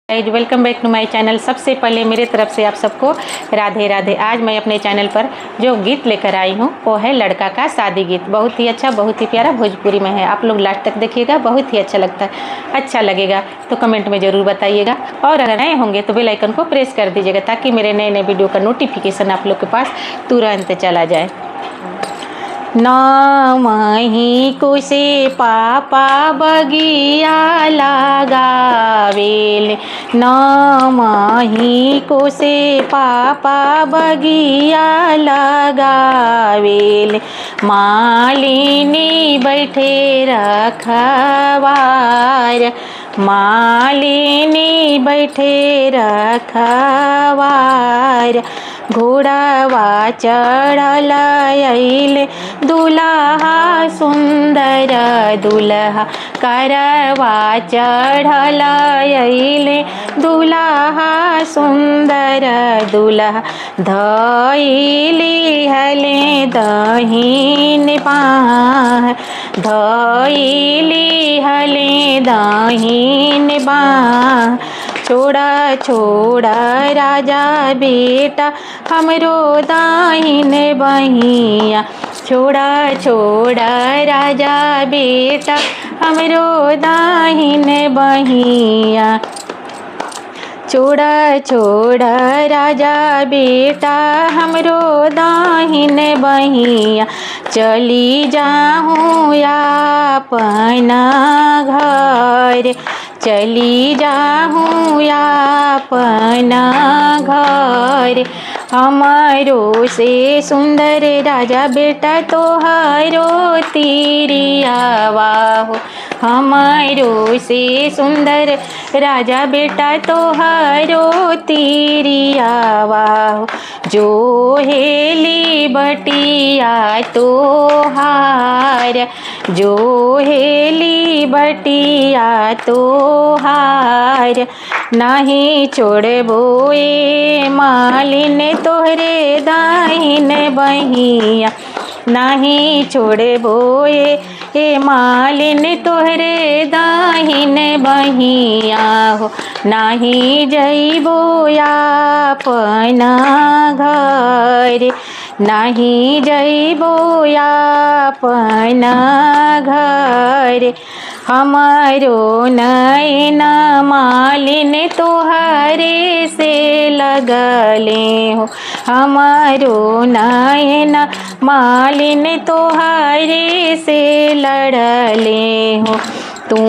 Welcome bank two माय channel. सबसे पहले मेरे तरफ से आप सबको राधे राधे। आज मैं अपने चैनल पर जो गीत लेकर आई हूँ वो है लड़का का शादी गीत। बहुत ही अच्छा, बहुत ही प्यारा भोजपुरी में है। आप लोग लास्ट तक देखिएगा, बहुत ही अच्छा लगता है। अच्छा लगेगा तो कमेंट में ज़रूर बताइएगा, और अगर नए होंगे तो बेल आइकन को प्रेस कर दीजिएगा ताकि मेरे नए नए वीडियो का नोटिफिकेशन आप लोग के पास तुरंत चला जाए। नामही कुसे पापा बगिया लगावेल, नामही कुसे पापा बगिया लगावेल। मालिनी बैठे रखवार, मालिनी बैठे रखवार। घोड़ावा चढ़ल अइले दुल्हा सुंदर दुल्हा, करवा चढ़ल अइले दुल्हा सुंदर दुल्हा। धइली हले दहिन बाह, धइली हले दहिन बाह। छोड़ा छोड़ा राजा बेटा हमरो दाहिन बहिया, छोड़ा छोड़ा राजा बेटा हमरो दाहिन बहिया। छोड़ा छोड़ा राजा बेटा हमरो दाहिन बहिया। चली जाऊँ अपना घर, चली जाऊँ अपना घर। हमारो से सुंदर राजा बेटा तोहारो तिरियावा हो, हमारो से सुंदर राजा बेटा तोहारो तिरियावा हो। जो हेली बटिया तोहार, जो हेली बटिया तोहार। नहीं छोड़बो ए मालिन तोहरे दाहिन बहिया, नहीं छोड़बो ए मालिन तोहरे दाहिन बहिया हो। नहीं जइबो अपना घर, नहीं जइबो अपना घर। हमारो नैन मालिन तोहरे से लगले हो, हमारो नैन मालिन तोहरे से लड़ले हो। तू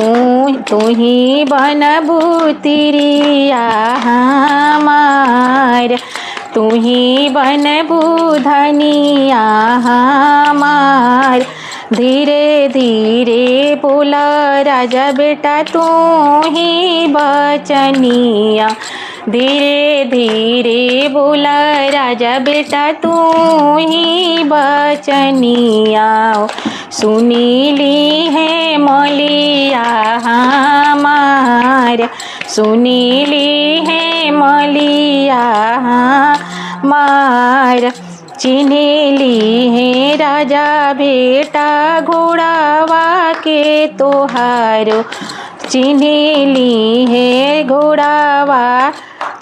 ही बनबू तिरिया हमार, तू ही बनबू धनिया हमार। धीरे धीरे बोला राजा बेटा तू ही बचनिया, धीरे धीरे बोला राजा बेटा तू ही बचनिया। सुनीली है मलिया हमार, सुनीली है मलिया हमार। चिन्हली है राजा बेटा घोड़ावा के तोहारो, चिन्हली है घोड़ावा,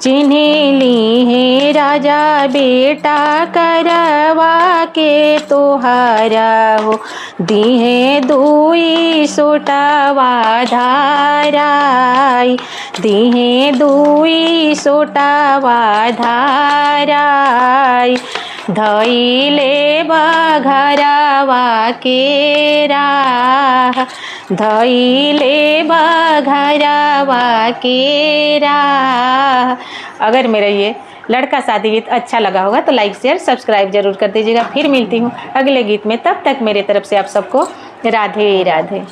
चिन्हली है राजा बेटा करवा के तोहारा हो। दिहे दुई सोटावा धाराई, दिहे दुई सोटावा धाराई। धइले बघरवा के राह, धइले बघरवा के राह। अगर मेरा ये लड़का शादी गीत अच्छा लगा होगा तो लाइक शेयर सब्सक्राइब जरूर कर दीजिएगा। फिर मिलती हूँ अगले गीत में, तब तक मेरे तरफ से आप सबको राधे राधे।